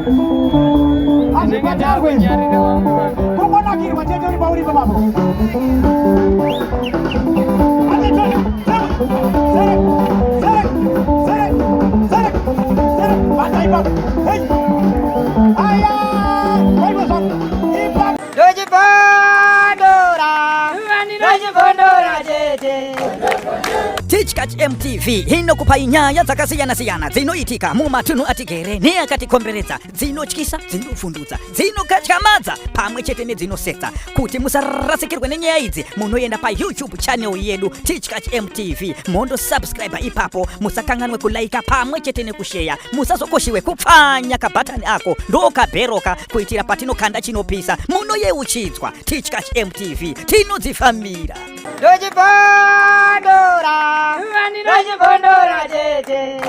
Asipatarwe. Kongo na kiri wateja ni bauri baba. Teachkach MTV hino kupai nyaya zakasiyana zinoitika mumatunhu atigere neakatikomberedza dzinotyisa dzinofundutsa dzinokatyamadza pamwe chete nedzinosetsa kuti musarasikirwe nenyaya idzi munoenda pa YouTube channel yedu Teachkach MTV mondo subscribe ipapo musakanganwe kulaika pamwe chete nekusheya musazokoshiwe kupfanya kabhatani ako ndokabheroka kuitira patinokanda chinopisa munoyeuchidzwa Teachkach MTV tinodzifamira Dojibondora Dojibondora jeje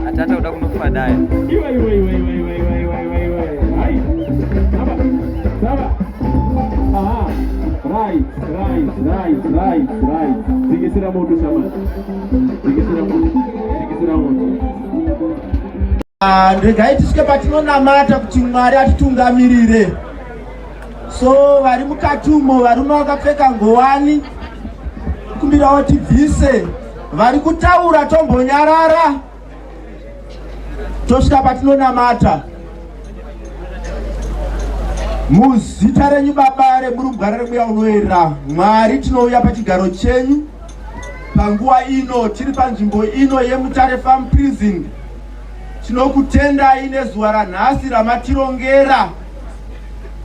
Atata udakunufa daye. Right. Zigisira moto shama. Zigisira moto. Regai tisvike patinonamata kuti Mwari atitungamirire. So vari mukati umo varume vakapfeka ngowani kumbirawo tibvise. Vari kutaura tombonyarara. Tosvika patinonamata. Muzita renyu Baba remurugwara remweya unoerera, Mwari tinouya pachigaro chenyu panguva ino tiri panzvimbo ino yeMutare Farm Prison. Tinokutendai nezuva ranhasi ramatirongera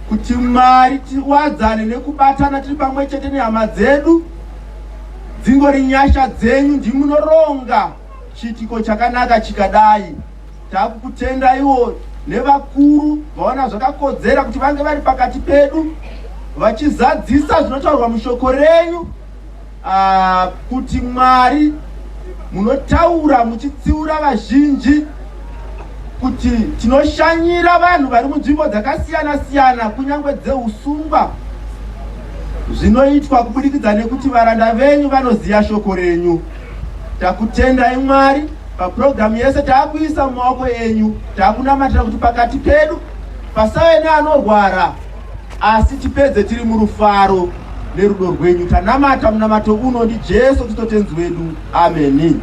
kuti Mwari tiwadzane nekubatana tiri pamwe chete nehama dzedu. Dzingori nyasha dzenyu ndimunoronga chiitiko chakanaka chikadai. Takukutendaiwo nevakuru vaona zvakakodzera kuti vange vari pakati pedu vachizadzisa zvinotaurwa mushoko renyu, kuti Mwari munotaura muchitsiura vazhinji kuti tinoshanyira vanhu vari munzvimbo dzakasiyana siyana kunyangwe dzeusungwa zvinoitwa kubudikidza nekuti varanda venyu vanoziya shoko renyu. Takutendai Mwari paprogramu yese taakuisa mumaoko enyu. Taakunamatira kuti pakati pedu pasave neanorwara, asi tipedze tiri murufaro nerudo rwenyu. Tanamata munamato uno ndiJesu Kristu tenzi wedu. Ameni.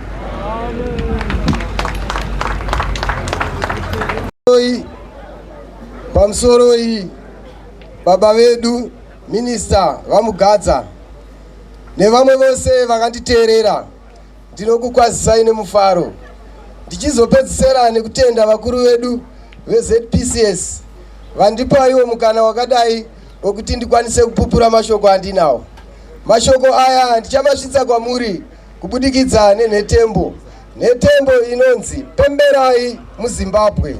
Pamusoro iyi baba vedu minista vamugadza nevamwe vose vakanditeerera, ndinokukwazisai nemufaro ndichizopedzisira nekutenda vakuru vedu veZPCS vandipa iwo mukana wakadai wokuti ndikwanise kupupura mashoko andinawo. Mashoko aya ndichamasvitsa kwamuri kubudikidza nenhetembo inonzi pemberai muZimbabwe.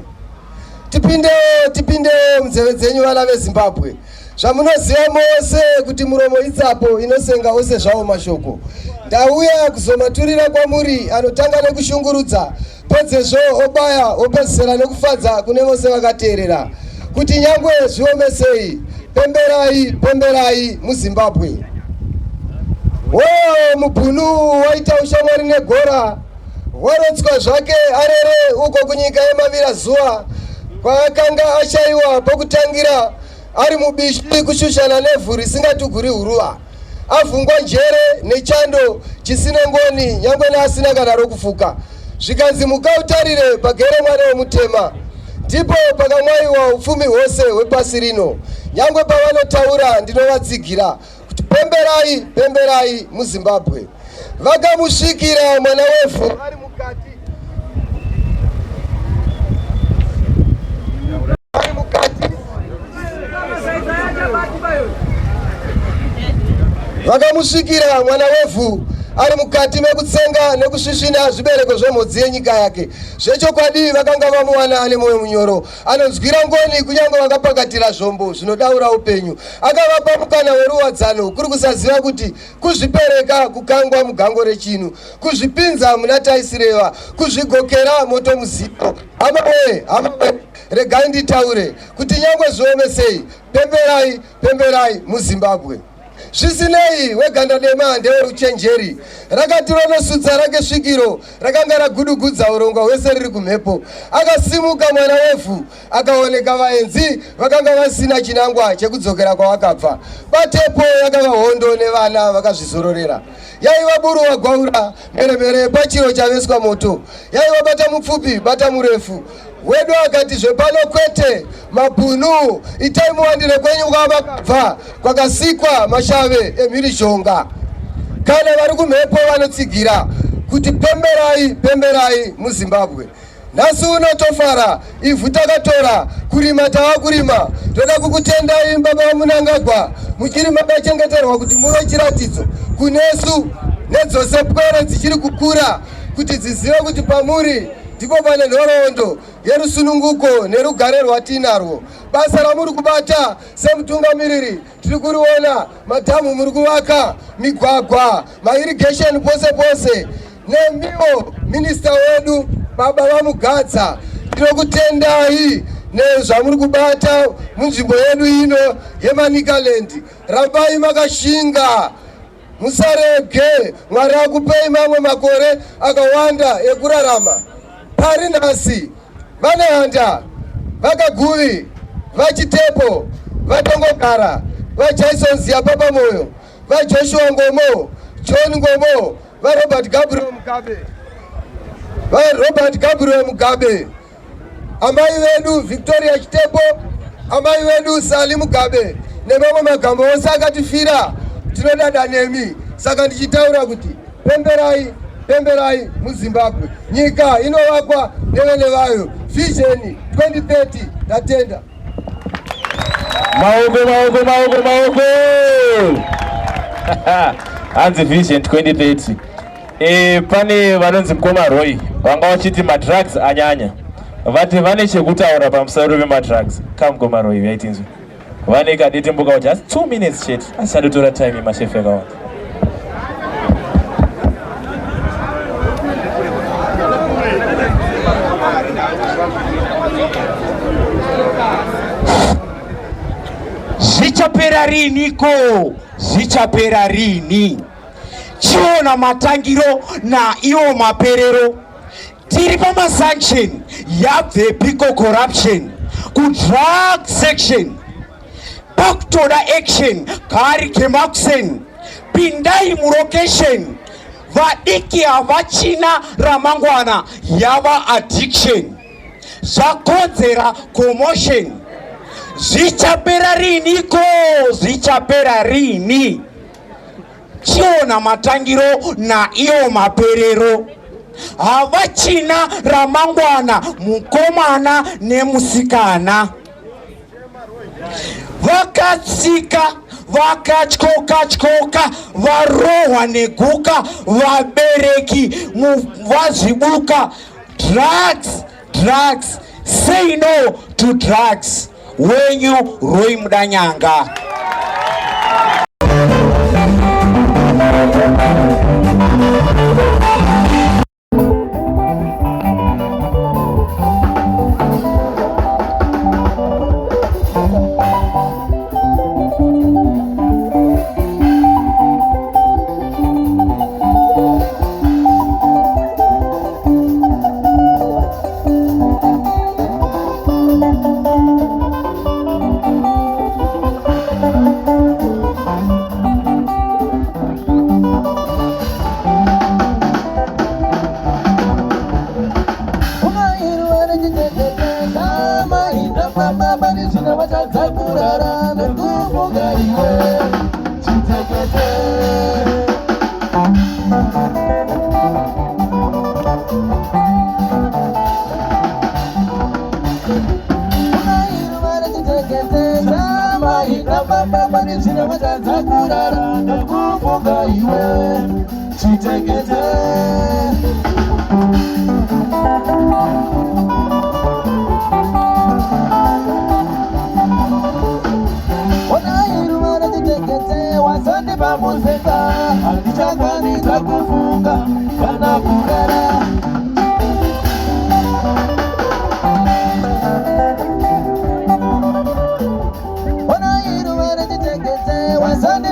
Tipinde munzeve dzenyu vana veZimbabwe. Zvamunoziva mose kuti muromo itsapo inosenga ose zvawo mashoko. Ndauya kuzomaturira kwamuri anotanga nekushungurudza, pedzezvo obaya opedzisira nekufadza kune vose vakateerera, kuti nyangwe zviomesei pemberai muZimbabwe. Mubhunu waita ushamwari negora, warotswa zvake arere uko kunyika yemavira zuva, kwaakanga ashaiwa pokutangira ari mubishi kushushana nevhu risingatuguri huruva, avhungwa njere nechando chisina ngoni nyangwe neasina kana rokufuka. Zvikanzi mukautarire pagere mwana womutema, ndipo pakamwayiwa upfumi hwose hwepasi rino. Nyangwe pavanotaura ndinovatsigira kuti pemberai muZimbabwe. Vakamusvikira mwana wevhu ari mukati vakamusvikira mwana wevhu ari mukati mekutsenga nekusvisvina zvibereko zvemhodzi yenyika yake. Zvechokwadi vakanga vamuwana ane mwoyo munyoro, anonzwira ngoni kunyange vakapakatira zvombo zvinodaura upenyu. Akavapa mukana weruwadzano, kuri kusaziva kuti kuzvipereka kukangwa mugango rechinu, kuzvipinza muna taisireva, kuzvigokera moto muzipo. Hamawe, regai nditaure kuti nyangwe zviomesei pemberai muZimbabwe. Zvisinei weganda dema ndeweruchenjeri rakati ronosudza rake svikiro rakanga ragudugudza urongwa hwese riri kumhepo. Akasimuka mwana wevhu akaoneka vaenzi vakanga vasina chinangwa chekudzokera kwavakabva. Batepo yakava hondo nevana vakazvizororera. Yaiva buru wagwaura mheremhere pachiro chaveswa moto. Yaiva bata mupfupi bata murefu. Wedu akati zvepano kwete mabhunu itai muwandire kwenyu kwavakabva kwakasikwa mashave emhirishonga. Kana vari kumhepo vanotsigira kuti pemberai pemberai muZimbabwe. Nhasi uno tofara ivhu takatora kurima tava kurima. Toda kukutendai baba vaMunangagwa muchiri makachengeterwa kuti muve chiratidzo kunesu nedzose pwere dzichiri kukura kuti dzizive kuti pamuri ndipo pane nhoroondo yerusununguko nerugare rwatinarwo. Basa ramuri kubata semutungamiriri tiri kuriona, madhamu muri kuvaka, migwagwa, mairrigation pose pose. Nemiwo minista wedu baba vaMugadza tinokutendai nezvamuri kubata munzvimbo yedu ino yeManicaland. Rambai makashinga, musarege. Mwari akupei mamwe makore akawanda ekurarama. Pari nhasi vanehanda, vakaguvi, vachitepo, vatongogara, vaJason Ziyapapa Moyo, vaJoshua Ngomo, John Ngomo, vaRobert Gabriel Mugabe, amai vedu Victoria Chitepo, amai vedu Sali Mugabe, nemamwe magambo ose akatifira. Tinodada nemi, saka ndichitaura kuti pemberai pemberai muZimbabwe. Nyika inovakwa nevene vayo. Vision 2030 tatenda. Maoko. Hanzi Vision 2030. Pane vanonzi Mukoma Roy vanga vachiti madrugs anyanya. Vati vane chekutaura pamusoro pemadrugs. Mukoma Roy yaitinzwi. Vane kadete mbuka just 2 minutes chete. Asadotora time mashefe akawanda. Zvichapera riniko? Zvichapera rini? Chiona matangiro na iwo maperero. Tiri pamasanction yabve piko corruption ku drug section. Paktoda action kari kemakusen. Pindai mulocation. Vadiki havachina ramangwana yava addiction. Zvakonzera commotion. Zvichapera riniko? Zvichapera rini? Chiona matangiro na iwo maperero. Havachina ramangwana mukomana nemusikana. Vakatsika, vakatyoka, varohwa neguka, vabereki vazvibuka. Drugs, say no to drugs. Wenyu Roy Mudanyanga.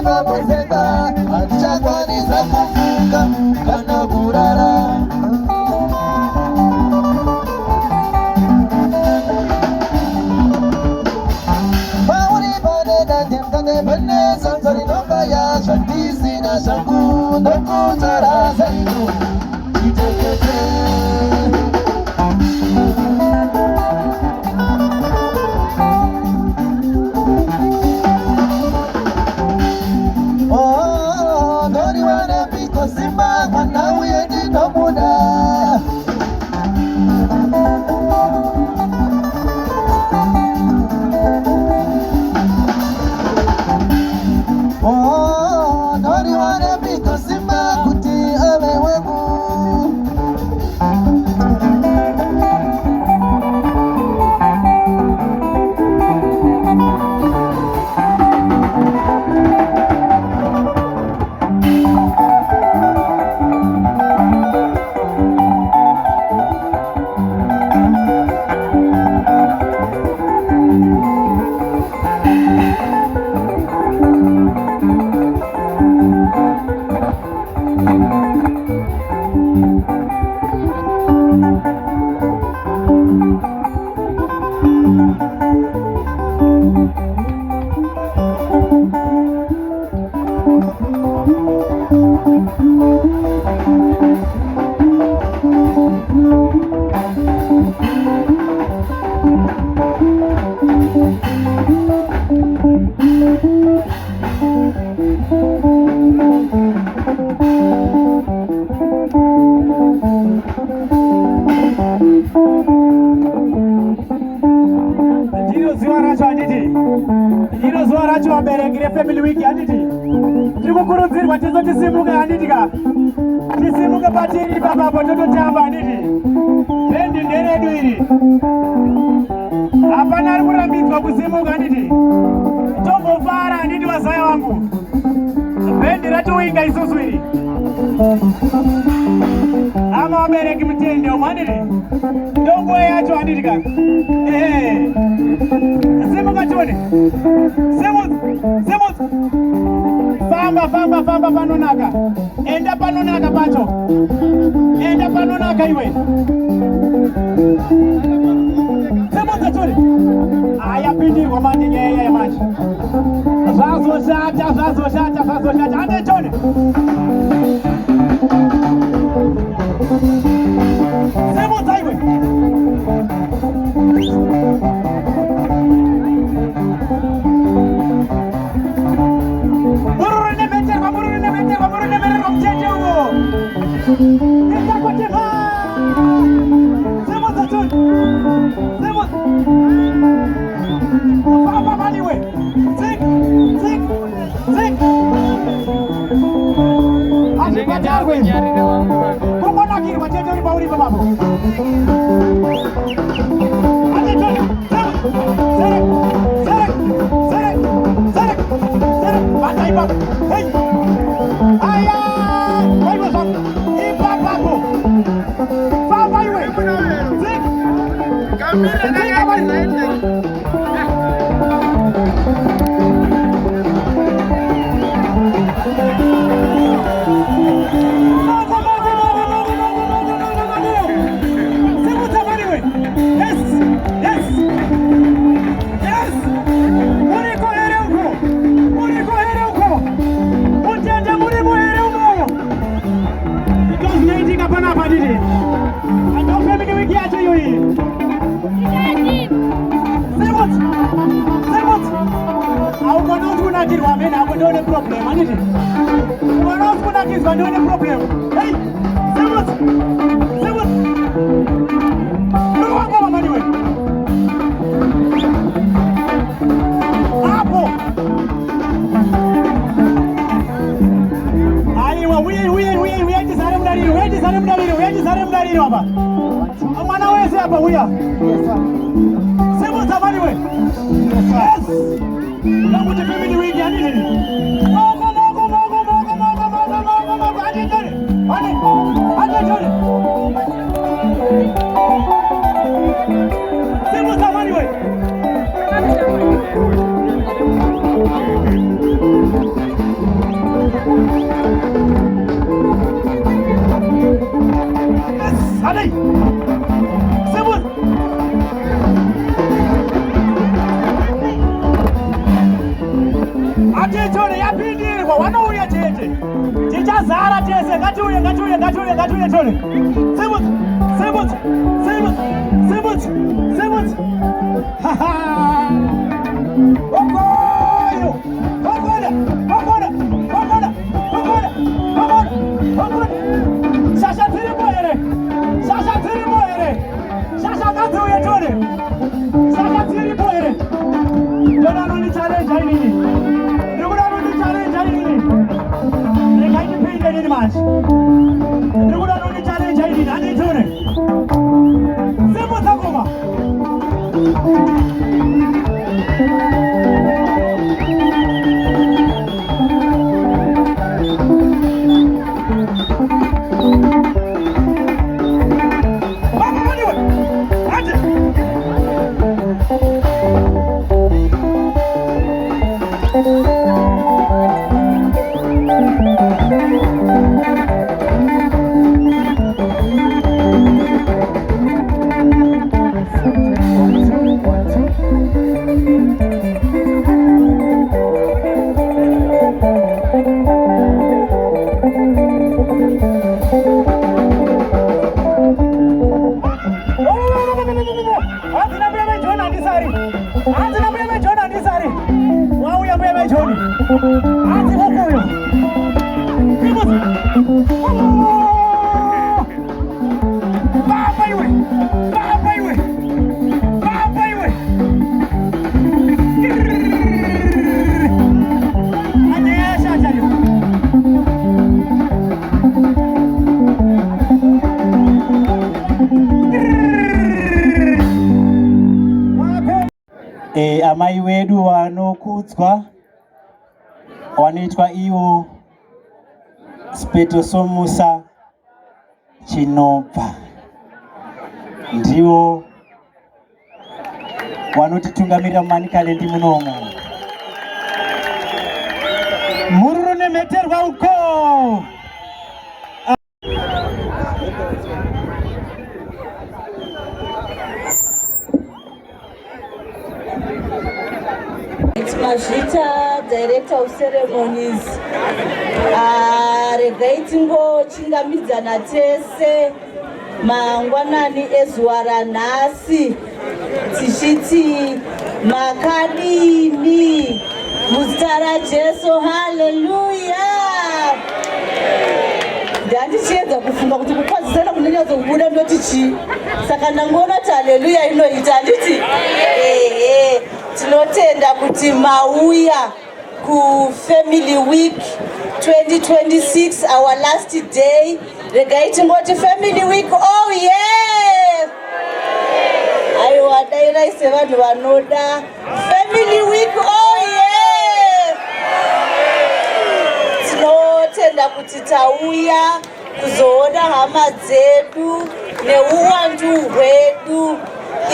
Vamos za kufunga kana kurara. Mauri bane na demkane bane sanzari nomba ya shantizi na shangu na kutara zaidu itekete. Simba mwana uyendi no muda. Oh, nori wane piko simba kuti awe wegu. Ino zuwa racho waberekire family week anditi. Tirikukurudzirwa tizo tisimuke anditika. Tisimuke patiri papapo tototamba anditi. Bendi nderedu iri. Hapana ari kurambidzwa kusimuka anditi. Tombofara anditi wazaya wangu. Bendi ratiwinga isusu iri. Ama wabereki mtende umanditi. Dongo yacho anditika. Simuka chone. Simut. Famba panonaka. Enda panonaka pacho. Enda panonaka iwe. Simut chone. Aya pindi kwa mandi nyeye maji. Zazo shata. Ande chone. Simut iwe. Thank you. Tara tese, ngatuye tole. Sebut. Ha ha. Okoyo. Shasha tiri moere. Shasha ngatuye tole. Shasha tiri moere. Dona no ni challenge hai nini. Rugura no ni challenge hai nini. Rekai ni pinde ni match. Rugura no ni challenge hai nini. Ani tole. Sebut agoma. Amai wedu wanokudzwa wanoitwa iwo Spetosomusa Chinobva ndiwo wanotitungamirira mumanikalendi munomo. Mururu nemheterwa uko. Mazvita, Director of Ceremonies, regai tingochingamidza tese mangwanani ezuva ranhasi tichiti makadini muzita raJesu. Haleluya! Ndandichiedza kufunga kuti kukwazisana kunonyatso kubuda ndoti chii, saka ndangoona kuti haleluya inoita handiti. Tinotenda kuti mauya ku Family Week 2026, our last day. Regai tingoti Family Week, oh yeah! Aiwa dairai sevanhu vanoda Family Week, oh yeah! Tinotenda kuti tauya kuzoona hama dzedu neuwandu hwedu.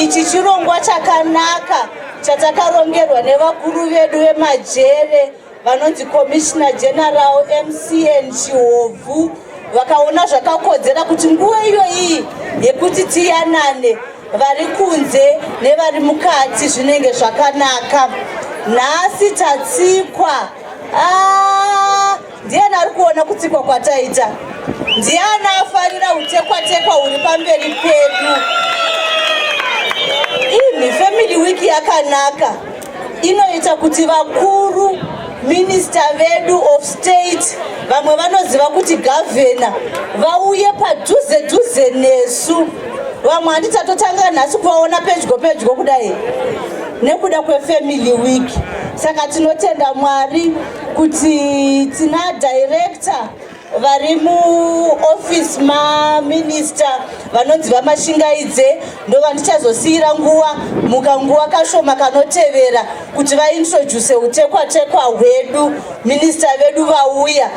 Ichi chirongwa chakanaka chatakarongerwa nevakuru vedu vemajere vanonzi Commissioner General MCN Chihovhu. Vakaona zvakakodzera kuti nguva iyoyi yekuti tiyanane vari kunze nevari mukati zvinenge zvakanaka. Nhasi tatsikwa. Ndiani ari kuona kutsikwa kwataita? Ndiani afarira utekwa-tekwa huri pamberi pedu? Ini Family Week yakanaka inoita kuti vakuru Minister vedu of State, vamwe vanoziva kuti Governor, vauye padhuze nesu. Vamwe handitatotanga nhasi kuvaona pedyo kudai nekuda kweFamily Week. Saka tinotenda Mwari kuti tina director vari muoffice maminister vanonzi vamashingaidze ndo vandichazosiyira nguva mukanguva kashoma kanotevera kuti vaintroduce utekwa-tekwa hwedu. Minister vedu vauya.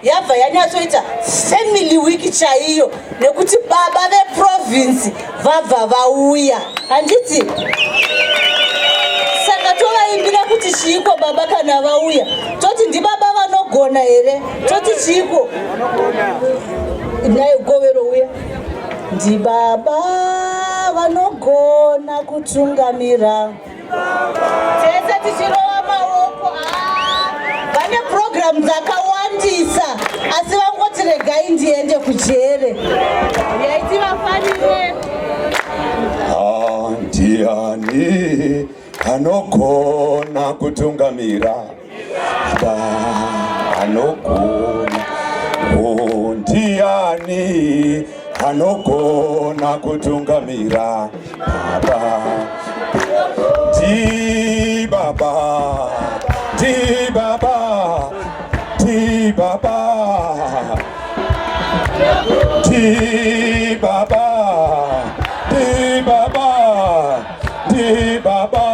Yabva yanyatsoita Family Week chaiyo nekuti baba veprovince vabva vauya. Handiti? Saka tovaimbira kuti chiiko baba kana vauya? Toti ndi baba vanogona here? Toti chiiko? Nayo govero uya. Ndi baba vanogona kutungamira. Tese tichirova maoko. Vane program dzakawanda vanotiisa asi vangoti regai ndiende kujere. Yaiti vafanire. Ndiani anogona kutungamira anogona. Ndiani anogona kutungamira Di baba, di baba, di baba, di baba, di baba, di baba.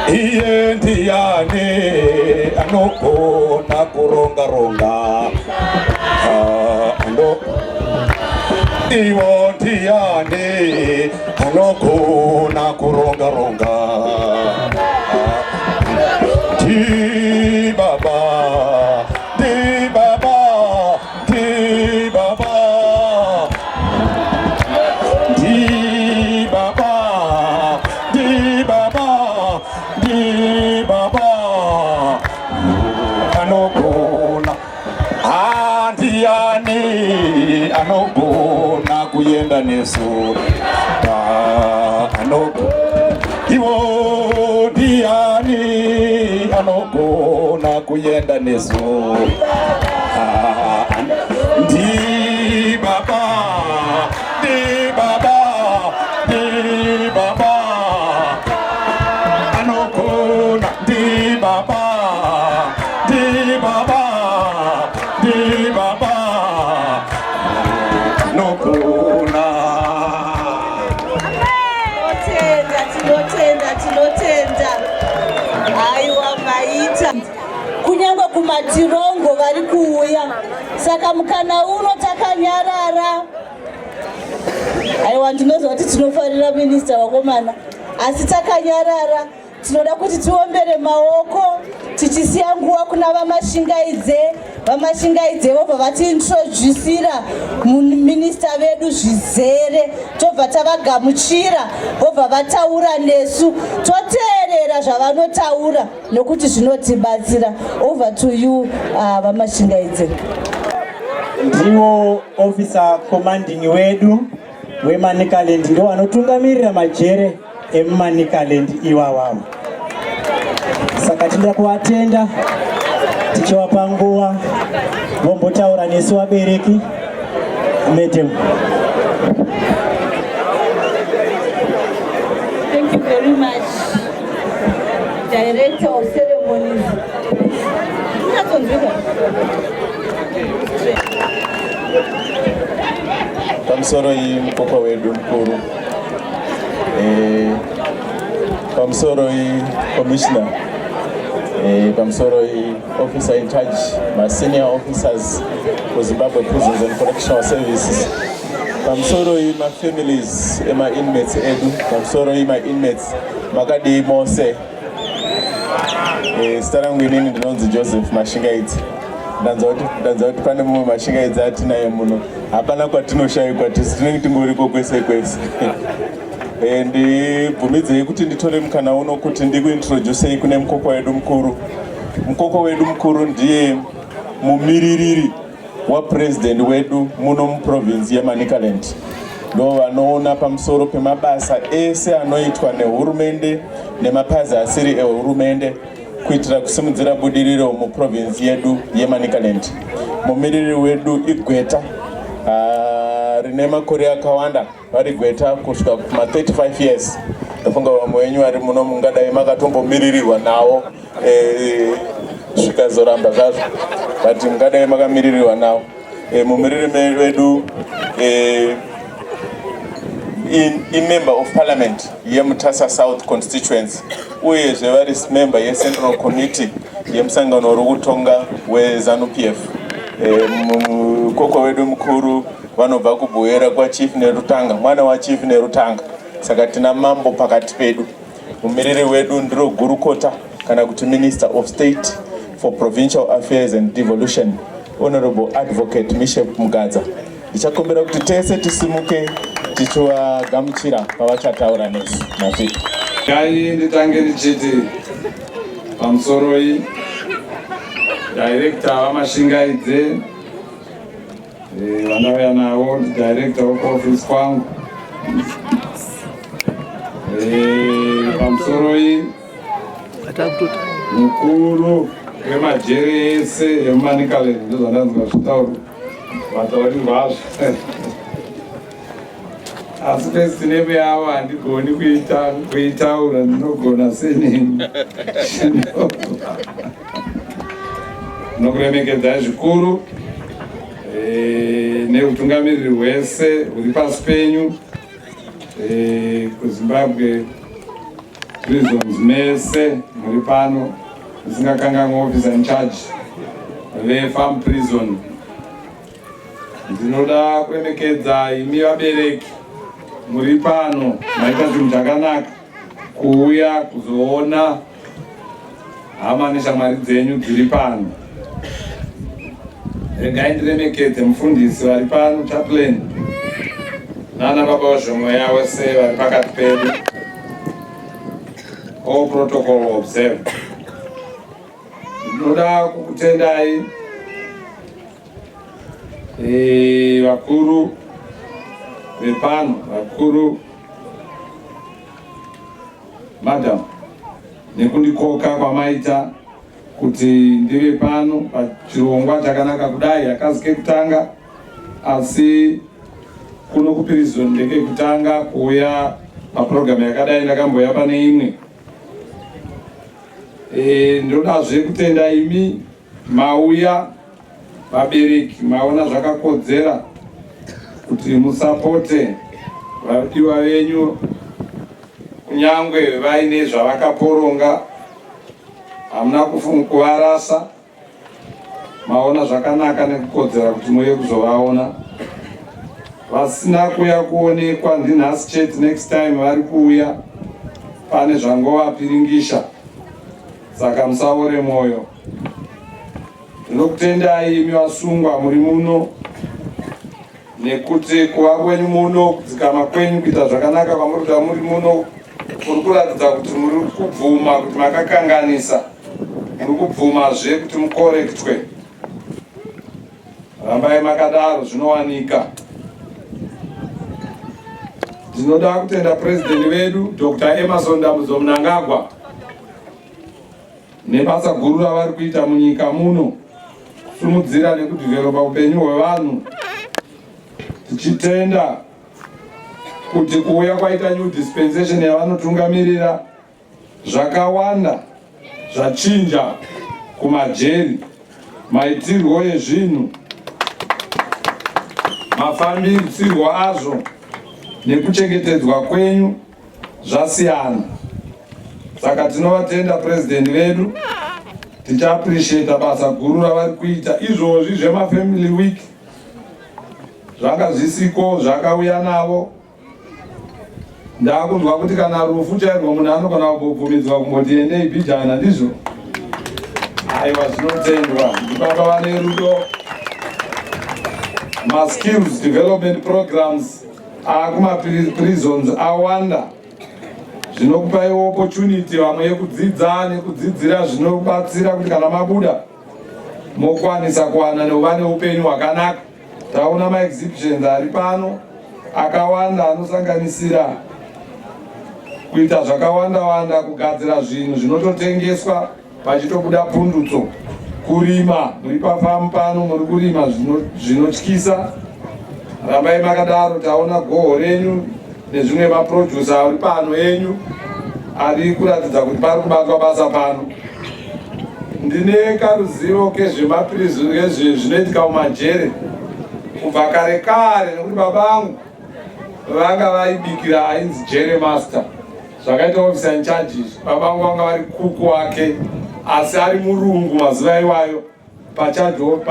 Iye ndiani anogona kuronga ronga Iwo ndiani anogona kuronga ronga Di baba, di baba, di baba, di baba, di baba, di baba anogona. Ndiani anogona kuyenda nesu Iwo ndiani anogona kuyenda nesu Di baba, di baba, di baba anogona. Di baba, di baba, di baba anogona. Tinotenda aiwa maita kunyangwe kumatirongo vari kuuya, saka mukana uno takanyarara. Aiwa ndinozwa kuti tinofarira minista wakomana, asi takanyarara. Tinoda kuti tiombere maoko tichisiya nguva kuna vamashingaidze vobva vatiintroducira minista vedu zvizere, tobva tavagamuchira vobva vataura nesu, toteerera zvavanotaura nokuti zvinotibatsira. Over to you vamashingaidze. Ndiwo officer commanding wedu weManicaland ndiwo anotungamirira majere eManicaland iwawawo. Saka tinda kuvatenda tichiwapa nguva vombotaura nesu vabereki. Madam. Thank you very much, Director of Ceremonies. Pamusoro mukoko wedu mkuru, pamusoro commissioner, pamusoro officer in charge, my senior officers for Zimbabwe Prisons and Correctional Services, pamusoro my families, my inmates edu, pamusoro my inmates makadi mose, starangu inini ndinonzi Joseph Mashingaidze. Ndanza kuti pane mumwe Mashingaidze atinaye muno, hapana kwatinoshaikwa, tinenge tingoriko kwese kwese. Ndibvumidzei kuti nditore mukana uno kuti ndikuintroducei kune mukoko wedu mukuru. Mukoko wedu mukuru ndiye mumiririri wapresident wedu muno muprovince yeManicaland. Ndo vanoona pamusoro pemabasa ese anoitwa nehurumende nemapazi asiri ehurumende kuitira kusimudzira budiriro muprovince yedu yeManicaland. Mumiriri wedu igweta rine makore akawanda, vari gweta kusvika kuma 35 years. Ndafunga vamwe wenyu vari muno mungadai makatombomiririrwa nawo zvikazoramba zvazvo, but mungadai makamiririrwa nawo. Mumiriri wedu member of parliament yeMutasa South constituency, uyezve vari member yeCentral committee yemusangano uri kutonga weZANU-PF. Mukoko wedu mukuru vanobva kubhuira kwaChief Nerutanga, mwana waChief Nerutanga. Saka tina mambo pakati pedu. Mumiriri wedu ndiro gurukota kana kuti Minister of State for Provincial Affairs and Devolution, Honorable Advocate Mishep Mugadza. Ndichakumbira kuti tese tisimuke tichiwagamuchira pavachataura nesu. Nati. Ngai nditange ndichiti pamusoroi director vamashingaidze vanauya navo director wekuofisi kwangu pamusoroi mukuru wemajere ese emumanikalendi ndozvandanzwa zvitauro mataurirwo azvo asi pesitineme yavo handigoni kuitaura ndinogona senini ndinokuremekedzai zvikuru neutungamiriri hwese huri pasi penyu kuZimbabwe prisons mese muri pano ndisingakanganwa officer in charge vefarm prison. Ndinoda kuremekedza imi vabereki muri pano maita zvinhu zvakanaka kuuya kuzoona hama neshamwari dzenyu dziri pano. Regai ndiremekedze mufundisi vari pano, chaplain nana baba wezvemweya wese vari pakati pedu. All protocol observed. Ndinoda kukutendai vakuru vepano, vakuru madam, nekundikoka kwamaita kuti ndive pano pachirongwa chakanaka kudai. Akazi kekutanga asi kuno kuprison ndekekutanga kuuya paprogram yakadai ndakamboya pane imwe. Ndinodazve kutenda imi mauya vabereki maona zvakakodzera kuti musapote vadiwa venyu kunyangwe vaine zvavakaporonga, hamuna kuvarasa, maona zvakanaka nekukodzera kuti muye kuzovaona. Vasina kuya kuonekwa ndinhasi chete, next time vari kuuya pane zvangovapiringisha, saka musaore mwoyo. Ndinokutendai imi vasungwa muri muno, nekuti kuva kwenyu muno, kudzikama kwenyu, kuita zvakanaka kwamuri kuita muri muno, muri kuratidza kuti muri kubvuma kuti makakanganisa, muri kubvumazve kuti mukorektwe. Rambai makadaro, zvinowanika. Ndinoda kutenda president wedu Dr. Emerson Dambudzo Mnangagwa nebasa guru ravari kuita munyika muno, kusimudzira nekudevelopa upenyu hwevanhu, tichitenda kuti kuuya kwaita new dispensation yavanotungamirira zvakawanda zvachinja kumajeri, maitirwo ezvinhu, mafambisirwo azvo nekuchengetedzwa kwenyu zvasiyana. Saka tinovatenda president vedu, tichaappreciate basa guru ravari kuita. Izvozvi zvemafamily week zvanga zvisiko, zvakauya navo. Ndakunzwa kuti kana rufu chairwo munhu anogona kubvumidzwa kumboti endei bijana, ndizvo? Aiwa, zvinotendwa. Ndibaba vane rudo. Ma-skills development programs akumaprisons awanda, zvinokupai opportunity vamwe yekudzidza nekudzidzira zvinobatsira kuti kana mabuda mokwanisa kuwana nekuva neupenyu hwakanaka. Taona ma-exhibitions ari pano akawanda anosanganisira kuita zvakawanda-wanda, kugadzira zvinhu zvinototengeswa pachitobuda pundutso, kurima, muri pafamu pano muri kurima zvinotyisa. Rambai makadaro, taona goho renyu nezvimwe maproducer ari pano enyu ari kuratidza kuti pari kubatwa basa pano. Ndine karuzivo kezvemaprison zvinoitika mumajere kubva kare kare, nekuti baba vangu vanga vaibikira ainzi jere master, zvakaita officer in charge. Baba vangu vanga vari kuku wake, asi ari murungu mazuva iwayo pachadho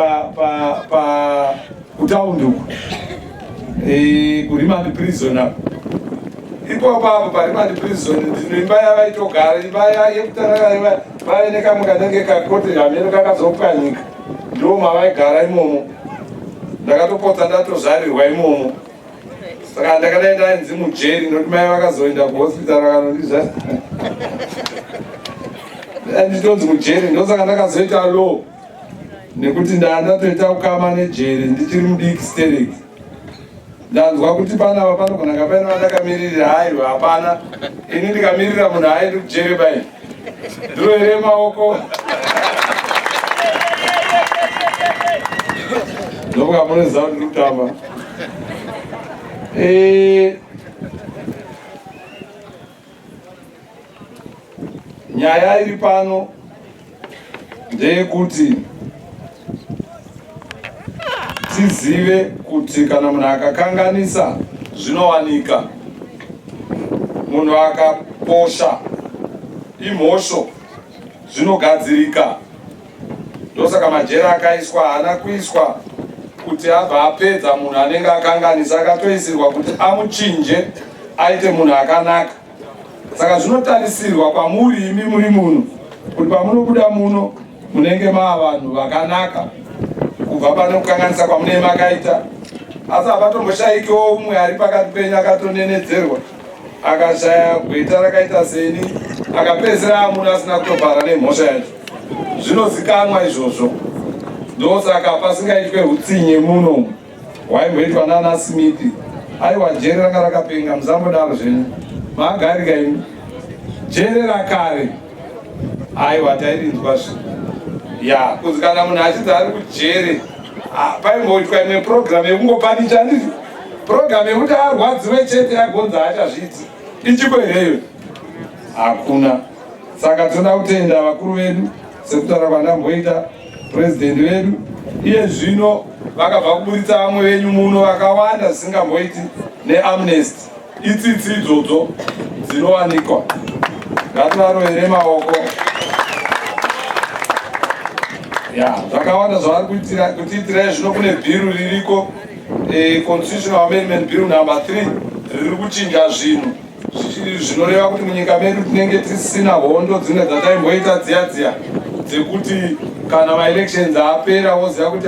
kutaunduku kuRimandi prison apo. Ipopo apo paRimandi prison ndino imba yavaitogara, imba yekutanga vaine kamwe kanenge kakote hameno kakazopwanyika, ndo mavaigara imomo. Ndakatopota ndatozvarirwa imomo, saka ndakadai ndainzi mujeri, nokuti mai vakazoenda kuhospital vakanondizva nditonzi mujeri. Ndosaka ndakazoita law nekuti ndandatoita ukama nejeri ndichiri mudiki stereki. Ndanzwa kuti panapa panogona kapaina vandakamirira. Haiwa, hapana, ini ndikamirira munhu aendi kujeri bai. Ndiroere maoko. Ndokuka munoziva kuti ndiri kutamba. Nyaya iri pano ndeyekuti tizive kuti kana munhu akakanganisa zvinowanika. Munhu akaposha imhosho zvinogadzirika. Ndosaka majera akaiswa haana kuiswa kuti abva apedza munhu anenge akanganisa, akatoisirwa kuti amuchinje aite munhu akanaka. Saka zvinotarisirwa kwamuri imi muri munhu kuti pamunobuda muno munenge maa vanhu vakanaka kubva pane kukanganisa kwamunenge makaita. Asi hapatomboshaikewo umwe ari pakati penyu akatonenedzerwa akashaya gweta rakaita seni akapedzisira amunhu asina kutobhara nemhosva yacho. Zvinozikanwa izvozvo. Ndosaka pasingaitwe hutsinye muno waimboitwa nana Smith. Aiwa, jeri ranga rakapenga, musambodaro zvenyu. Magarika imi. Jeri rakare. Aiwa, tairinzwa zvinhu. Ya, kuzikana munhu achidzi ari kujeri. Paimboitwa imwe program yekungopanicha ndizvo. Program yekuti arwadziwe chete agonza achazviti. Ichiko ireyo. Hakuna. Saka toda kutenda vakuru vedu sekutaura kwandamboita president wedu. Iye zvino vakabva kuburitsa vamwe venyu muno vakawanda zvisingamboiti neamnesty. Itsitsi idzodzo dzinowanikwa. Ngativarovere maoko. Ya, zvakawanda zvavari kutiitira zvino. Kune bhiru ririko, constitutional amendment bill number 3 riri kuchinja zvinhu zvinoreva kuti munyika medu tinenge tisina hondo dzimwe dzataimboita dziya dzekuti kana maelections apera woziva kuti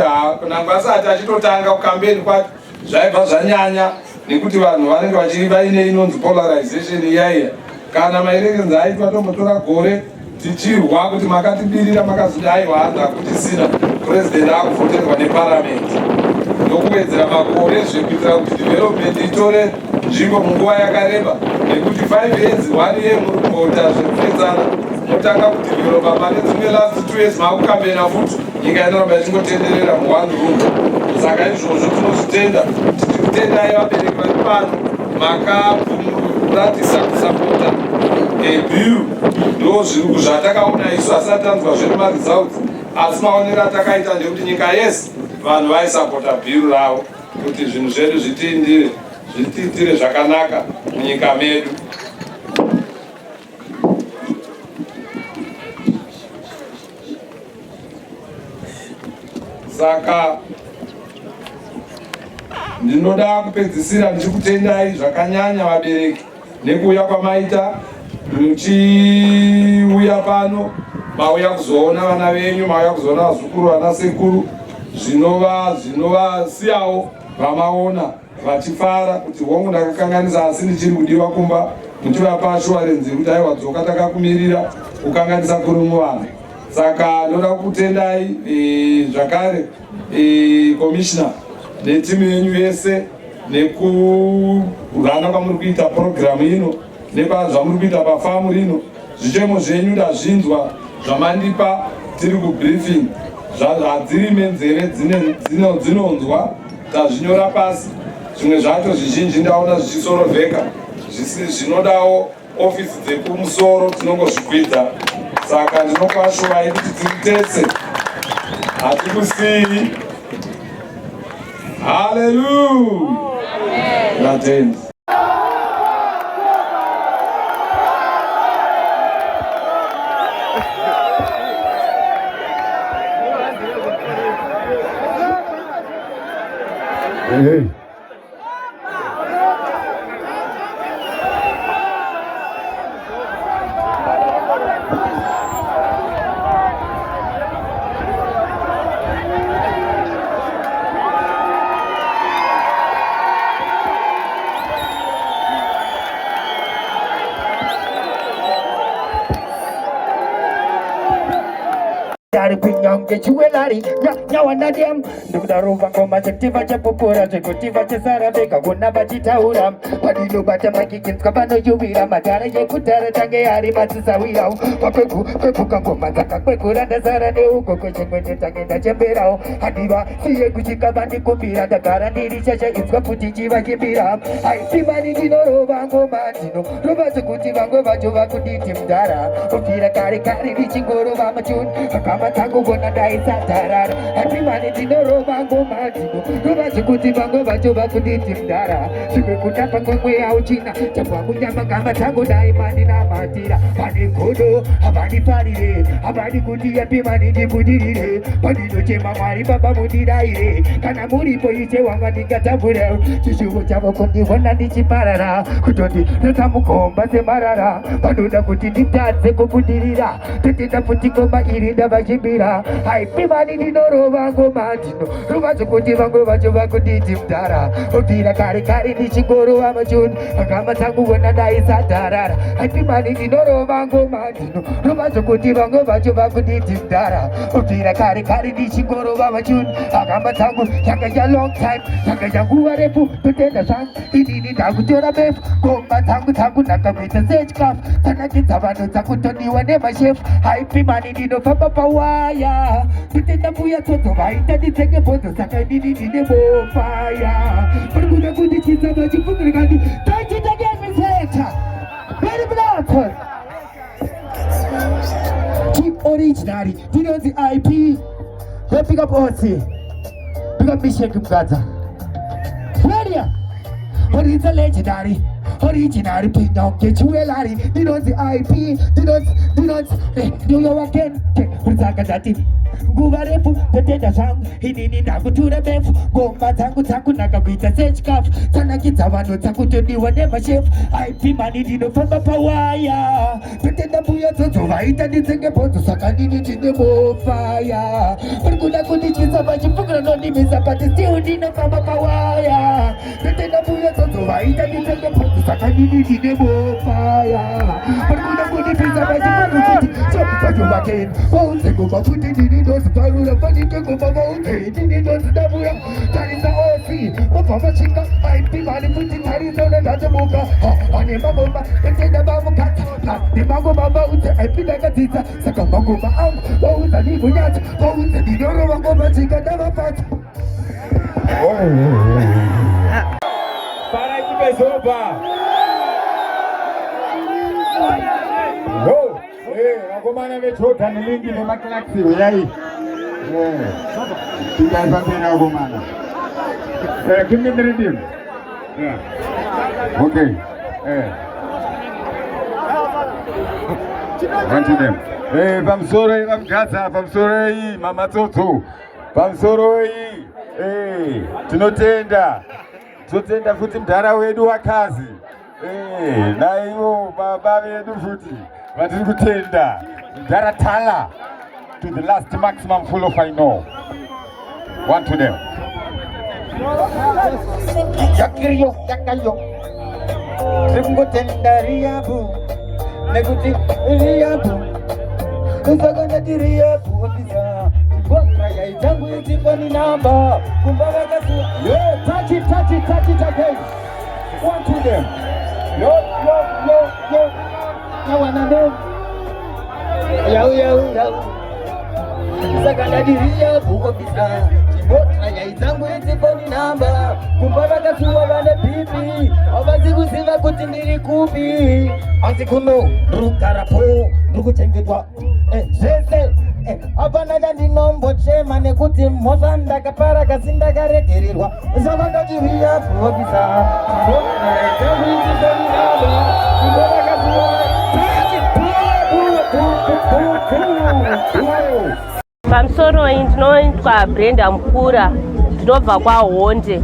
nangwe asati achitotanga kukambeni kwacho zvaibva zvanyanya nekuti vanhu vanenge vachiri vaine inonzi polarization iyaiya. Kana maelections aitwa tombotora gore tichirwa kuti makatibirira makazoti aiwa hanza kutisina president akuvhoterwa neparamende ndokuwedzera makore zvekuitira kuti development itore nzvimbo munguva yakareba nekuti 5 years 1 year muri kumbota zvekupedzana motanga kudevelopa pane dzimwe last 2 years makukambena futi nyika inoramba ichingotenderera mu1 room. Saka izvozvo tinozvitenda tichitendai vabereki vari pano makaratidza kusapota bhiru. Ndo zvinhu zvatakaona isu asati tanzwa zvedu maresults, asi maonero atakaita ndekuti nyika yese vanhu vaisapota bhiru ravo kuti zvinhu zvedu zvitiitire zvakanaka munyika medu. Saka ndinoda kupedzisira ndichikutendai zvakanyanya vabereki nekuuya kwamaita muchiuya pano, mauya kuzoona vana venyu, mauya kuzoona vazukuru vana sekuru, zvinovasiyawo vamaona vachifara kuti hongu ndakakanganisa asi ndichiri kudiwa kumba, muchivapa assurance kuti aiwa dzoka takakumirira kukanganisa kuri muvanhu. Saka ndoda kukutendai zvakare commissioner netimu yenyu yese nekurana kwamuri kuita program ino nepazvamuri kuita pafamu rino. Zvichemo zvenyu ndazvinzwa zvamandipa tiri kubriefing, hadziri menzere dzinonzwa, tazvinyora pasi. Zvimwe zvacho zvizhinji ndaona zvichisorovheka, zvinodawo ofisi dzekumusoro tinongozvikwidza. Saka ndinokuashurai kuti tikutetse, hatikusii. Hallelujah. Latenzi. Hey. pinyonge jewelry nyawanadiam ndikudarova ngoma chekutiva chapopora chekutiva chesarabeka kuna vachitaura padinobata makikinska vanojuvira madhara yekudhara tange ari matisawirawo kwekuka ngoma dzakakwekura ndazara neuko kwechengwende tange ndachemberawo hadiva siye kuchikava ndikumbira ndagara ndiri shasha inzwa futi chivachimbira aisimani ndinorova ngoma ndinorova zvekuti vamwe vacho vakunditi mudhara ubvira kare kare richingorova machuni akama tangu kona ndaisadharara aisimani ndinorova ngoma ndinorova zvekuti vamwe vacho vakunditi mudhara zvimwe kutamba kwemweya uchina tabva kunyama kama tangu daimani namatira pane godo havanifarire havani kuti yapimani ndibudirire pandinochema mwari baba mundiraire kana muripo ise wanga ndingatambura chishuvo chavo kundiona ndichiparara kutoti ndotamukomba semarara panoda kuti nditadze kubudirira totenda futi ngoma iri ndavachimbira haipimani ndinorova ngoma ndinorova zvokuti vamwe vacho vakunditi mudhara ubvira kare kare ndichingorova machuni akama tanguona ndaisadharara haipimani ndinorova ngoma ndinorova zvokuti vamwe vacho vakunditi mudhara ubvira kare kare ndichingorova machuni akama tangu yanga ya long time yanga ya nguva refu totenda zvangu inini ndakutora befu ngoma dzangu ndakakuita sechikafu dzanakidza vanhu dzakutoniwa nemashefu haipimani ndinofamba pawaya totenda mbuya tsodzo vaita nditsenge bhodzo saka inini ndine mofaya uri kuda kundichisa vachifungirikani tachitagemiseta very blood Keep originary ndinonzi IP pick up Osi pick up Mishek Mgadza Media What is a legendary originary pinyonge jewelry ndinonzi IP ndinonzi ndiuyo again kutsaka ndati nguva refu totenda zvangu inini ndakutura befu ngoma dzangu ndakakuita sechikafu dzanakidza vanhu dzakutoniwa nemashefu aipimani ndinofamba pawaya totenda mbuya dzodzo vaita nditsenge bhodzo saka nini ndine mofaya uri kuda kundichisa vachifungura nondimisa but still ndinofamba pawaya totenda mbuya dzodzo vaita nditsenge bhodzo saka nini ndine mofaya uri kuda kundipisa vachifungura kuti sokuvacho vakeni vaunze ngoma futi ndini ndoziparura fanike ngoma vaunze ndini ndozidabura tarisa Osi vobva vasvika aipimani futi tarisa unandatemuka ane magoma totenda vamukadzi nemangoma vaunze aipindakadzidza saka magoma angu vaunza ndivunyatsa vaunze ndinorova ngoma dzika ndavapatsa Parakipezoba vakomana veJordan lingi nemaklaksi uyai tingaipambira vakomana kimnendiridini okay Ranti them pamusoro vamgadza pamusoro iyi mamatsotso pamusoro iyi tinotenda futi mudhara wedu wakazi naivo baba vedu futi vatiri kutenda mudhara tala to the last maximum full of I know one to them yakiriyo yakayo ringotenda riyabu nekuti riyabu kusakandati riyabu ofisa Botra ya itangu itifani namba Kumbara kasu touch it again one to them yo na wanando yau Sakanda diria buko bisa Botra ya itangu itifani namba Kumbara kasu wane pipi Awazi kusiva kutindiri kubi Anzikuno Rukarapo Rukuchengedwa Sese Apana ndinombo chema nekuti mhosa ndakapara kasi ndakaregererwa saka ndachiria profisa pamusoro ndinoitwa Brenda Mukura ndinobva kwaHonde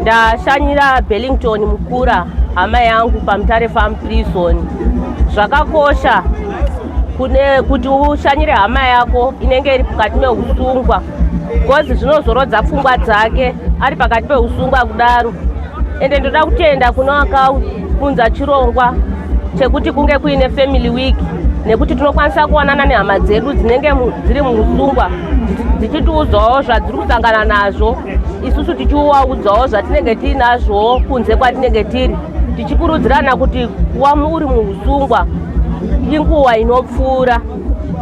ndashanyira Bellington Mukura hama yangu paMutare Farm Prison zvakakosha kuti ushanyire hama yako inenge iri pakati meusungwa because zvinozorodza pfungwa dzake ari pakati peusungwa kudaro ende ndoda kutenda kuno akaunza chirongwa chekuti kunge kuine family week nekuti tinokwanisa kuonana nehama dzedu dzinenge dziri muusungwa dzichitiudzawo zvadziri kusangana nazvo, isusu tichivaudzawo zvatinenge tiinazvo kunze kwatinenge tiri, tichikurudzirana kuti kuva uri muusungwa inguva inopfuura,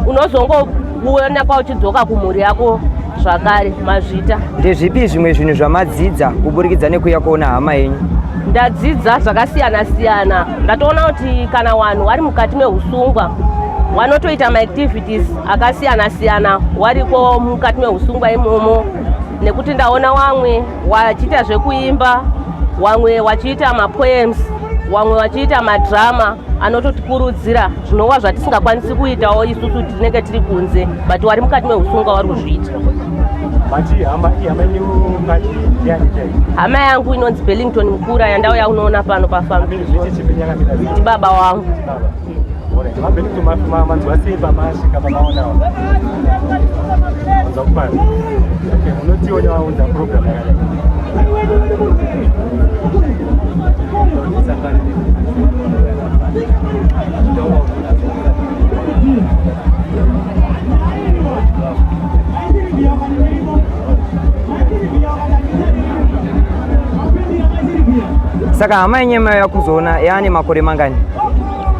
unozongoonekwa uchidzoka kumhuri yako zvakare. Mazvita, ndezvipi zvimwe zvinhu zvamadzidza kuburikidza nekuuya kuona hama yenyu? Ndadzidza zvakasiyana siyana. Ndatoona kuti kana vanhu vari mukati meusungwa vanotoita maactivities akasiyana siyana wariko mukati meusungwa imomo, nekuti ndaona vamwe vachiita zvekuimba, vamwe vachiita mapoems, vamwe vachiita madrama anototikurudzira zvinova zvatisingakwanisi kuitawo isusu tinenge tiri kunze, but vari mukati meusungwa vari kuzviita. Hama yangu inonzi Bellington Mukura yandauya unoona pano pafambi. Ndi baba wangu. Saka hama yenyu ya kuzoona yaane makore mangani?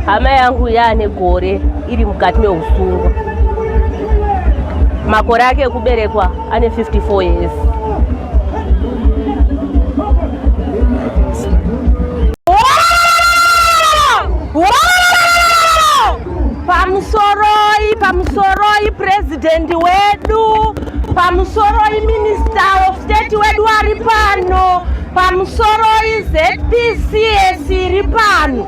Hama yangu yaane gore iri mukati meusungwa. Makore ake ekuberekwa ane 54 years. Pamusoroi president wedu, pamusoroi minister of state wedu ari pano, pamusoroi ZPCS iri pano,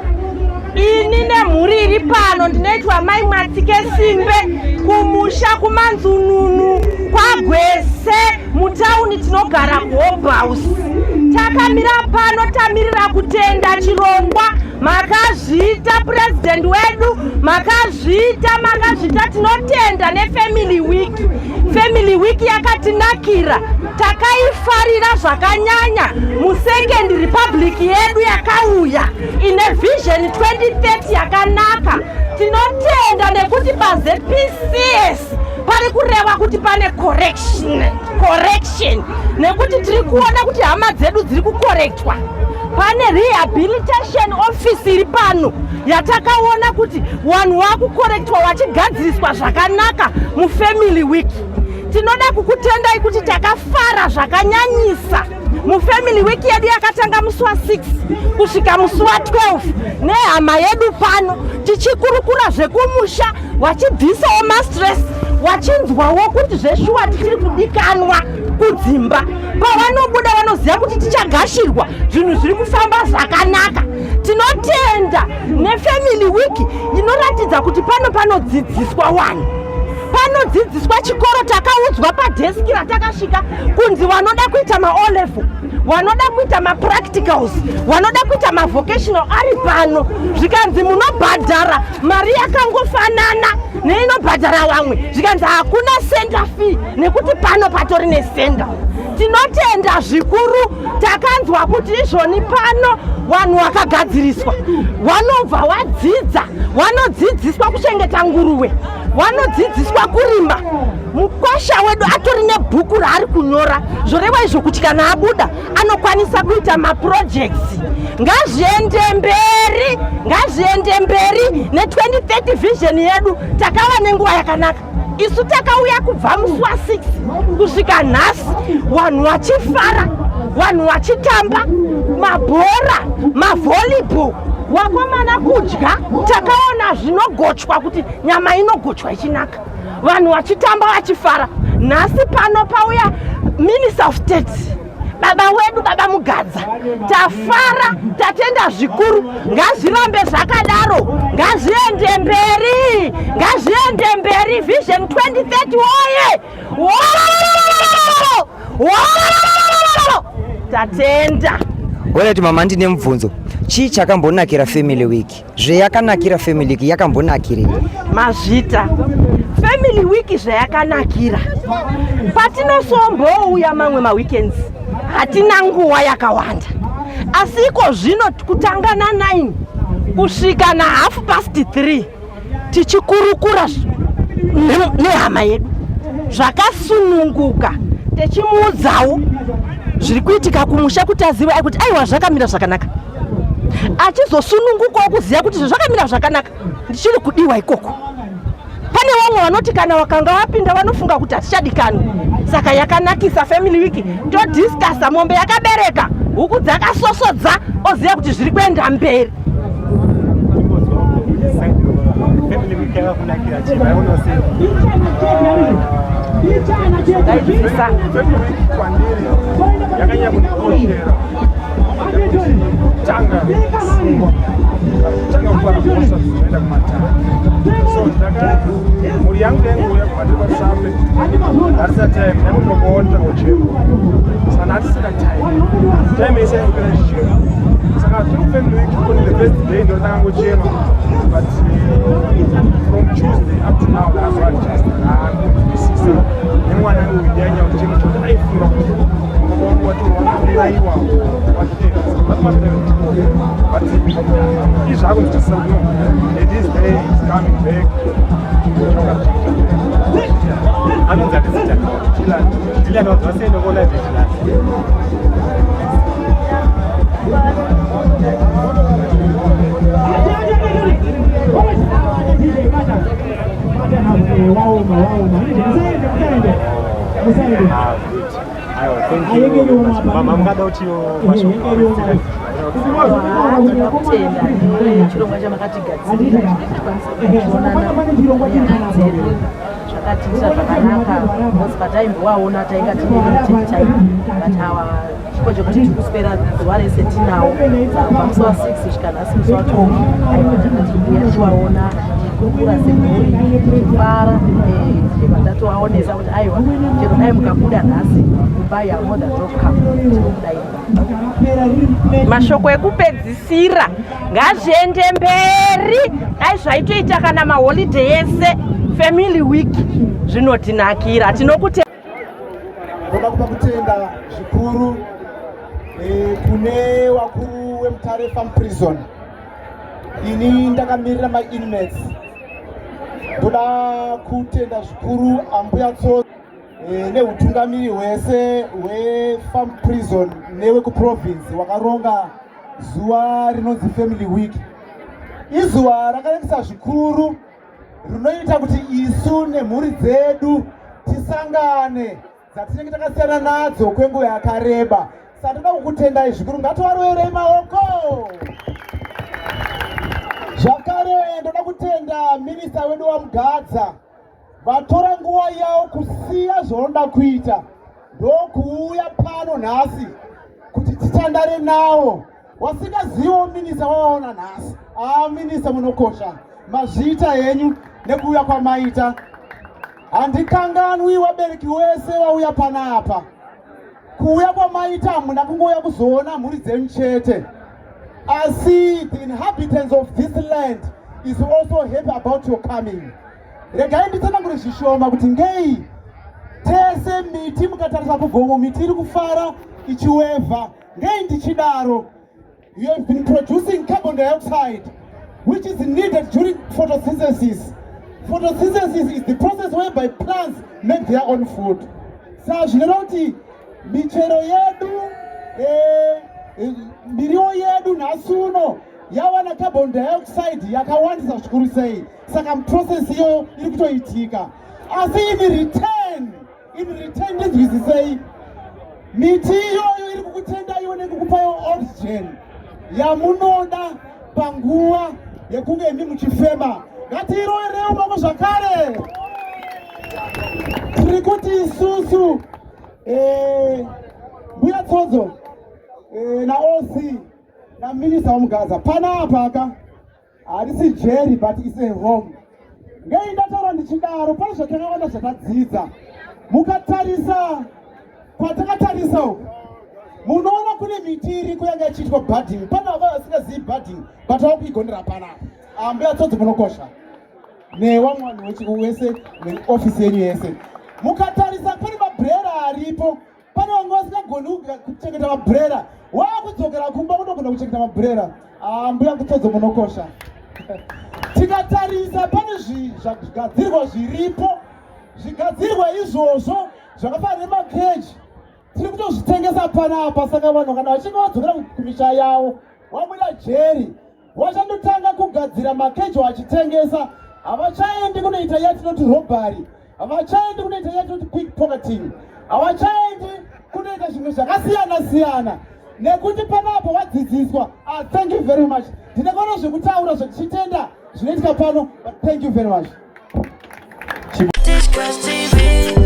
ini nemhuri iri pano ndinoitwa Mai Mwatike Simbe kumusha kumanzununu kwaGwese mutauni tinogara House. Takamira pano tamirira kutenda chirongwa makazviita president wedu, makazviita tinotenda neFamily Week. Family Week yakatinakira, takaifarira zvakanyanya muSecond Republic yedu yakauya ine Vision 2030 yakanaka. Tinotenda nekuti paZPCS pari kureva kuti pane correction nekuti tiri kuona kuti hama dzedu dziri kukorektwa. Pane rehabilitation office iri pano yatakaona kuti vanhu vakukorektwa vachigadziriswa zvakanaka muFamily Week. Tinoda kukutendai kuti takafara zvakanyanyisa muFamily Week yedu yakatanga musi wa6 kusvika musi wa12 nehama yedu pano tichikurukura zvekumusha vachibvisawo mastress, vachinzwawo kuti zveshuwa tichiri kudikanwa kudzimba. Pavanobuda vanoziva kuti tichagashirwa, zvinhu zviri kufamba zvakanaka. Tinotenda neFamily Week inoratidza kuti panodzidziswa vanhu, panodzidziswa chikoro. Takaudzwa padeski ratakasvika kunzi vanoda kuita ma-O-level, vanoda kuita ma-practicals, vanoda kuita ma-vocational ari pano. Zvikanzi munobhadhara mari yakangofanana neinobhadhara vamwe, zvikanzi hakuna center fee nekuti pano patori nesenda. Tinotenda zvikuru, takanzwa kuti izvoni pano vanhu vakagadziriswa, vanobva vadzidza, vanodzidziswa kuchengeta nguruve, vanodzidziswa kurima. Mukwasha wedu atori nebhuku raari kunyora zvoreva izvo kuti kana abuda anokwanisa kuita maprojects. Ngazviende mberi ne2030 vision yedu. Takava nenguva yakanaka, isu takauya kubva musi wa6 kusvika nhasi, vanhu vachifara, vanhu vachitamba mabhora, mavolleyball, wakomana kudya. Takaona zvinogochwa kuti nyama inogochwa ichinaka, vanhu vachitamba vachifara. Nhasi pano pauya Minister of State, baba wedu, Baba Mugadza. Tafara, tatenda zvikuru. Ngazvirambe zvakadaro, ngazviende mberi, Vision 2030 oye! Tatenda. Alright mama, ndine mubvunzo. Chii chakambonakira Family Week? Zveyakanakira Family Week yakambonakirei? Mazvita, Family Week zvayakanakira, patinosombouya mamwe maweekends hatina nguva yakawanda, asi iko zvino kutanga na9 kusvika na 3:30 tichikurukura nehama yedu zvakasununguka, tichimuudzawo zviri kuitika kumusha kuti azive kuti aiwa zvakamira zvakanaka. Achizosunungukawo kuziva kuti zvakamira zvakanaka ndichiri kudiwa ikoko. Pane vamwe vanoti kana wakanga wapinda vanofunga kuti hatichadikanwi. Saka yakanakisa family week todiscussa mombe yakabereka huku dzakasosodza oziva kuti zviri kuenda mberi. Muri yangu yengu ya kumadriba sape arisa time nemunoboonda ngochema sana atisika time ise encourage saka through family week on the first day ndo ndanga ngochema but from Tuesday up to now that's what just sisi nemwana uyenya ngochema kuti aifura ngoba watu wanaiwa but izvako ndichisakuno it is day is coming back. Anonza kisita kila ndo wasendo kwa live kila mama mkada utio kutenda chirongwa chamaakatigadzirira zvakatiitira zvakanaka because pataimbowaona tainga tine time but hawa chipo chekuti tikuswera zuva rese tinawo kubva musi wa6 kusvika nhasi musi wa12 aivatakatibuya tiwaona tikurukura semhuri tichifara tichibva tatovaonesa kuti aiwa chero dai mukabuda nhasi kubai are more than welcome tinokudaira. Mashoko ekupedzisira ngazviende mberi dai zvaitoita kana maholiday ese family week zvinotinakira tinokuti ndoda kupa kutenda zvikuru kune wakuru weMutare Farm Prison. Ini ndakamirira ma-inmates. Ndoda kutenda zvikuru ambuya Tsotsi neutungamiri hwese hweFarm Prison newekuprovince wakaronga zuva rinonzi family week. Izuva rakanakisa zvikuru rinoita kuti isu nemhuri dzedu tisangane dzatinenge takasiyana nadzo kwenguva yakareba. Saka ndoda kukutendai zvikuru, ngativaroverei maoko. Zvakare ndoda kutenda minista wedu waMugadza vatora nguva yavo kusiya zvavanoda kuita ndokuuya pano nhasi kuti titandare nawo. Wasingazivo minista wavaona nhasi. Minista munokosha, mazviita henyu nekuuya kwamaita. Handikanganwi wabereki wese wauya panapa. Kuuya kwamaita hamuna kungouya kuzoona mhuri dzenyu chete. Asi the inhabitants of this land is also happy about your coming. Regai nditsanangure zvishoma kuti ngei tese miti mukatarisa kugomo miti iri kufara ichiwevha. Ngei ndichidaro. You have been producing carbon dioxide which is needed during photosynthesis. Photosynthesis is the process whereby plants make their own food. Saka zvinoreva kuti michero yedu miriwo yedu nhasi uno yawana carbon dioxide yakawandisa zvikuru sei. Saka process iyo iri kutoitika. Asi in return ndinzwisisei miti iyoyo iri kukutendaiwo nekukupayo oxygen yamunoda panguva yekunge imi muchifema. Ngatiroverei maoko zvakare. Tiri kuti isusu mbuya Tsodzo naOC naminista waMugadza panapa harisi jeri but is a home. Ngei ndataura ndichidaro pane zvatakawanda zvatadzidza. Mukatarisa kwatakatarisa uku munoona kune miti iri kuyanga ichiitwa budding. Pana ava vasingazivi budding but vakuigonera panapa. Mbuya Tsodzo munokosha newamwani wese neofisi yenyu yese. Mukatarisa pane mabrera aripo. Pane vamwe vasingagoni kuchengeta mabrera. Wakudzokera kumba kundogona kuchengeta mabrera. Mbuya Tsodzo munokosha. Tikatarisa pane zvigadzirwa zviripo, zvigadzirwa izvozvo zvakafanana nemakeji tiri kutozvitengesa panapa. Saka vanhu kana vachinge vadzokera kumisha yavo, wabuda jeri, wachandotanga kugadzira makeji wachitengesa, havachaendi kunoita yatinoti robbery, havachaendi kunoita yatinoti quick pocketing, havachaendi kunoita zvimwe zvakasiyana-siyana, nekuti panapo wadzidziswa. Thank you very much. Ndinekona zvekutaura zvechitenda zvinoitika pano, but thank you very much. Tichcast TV.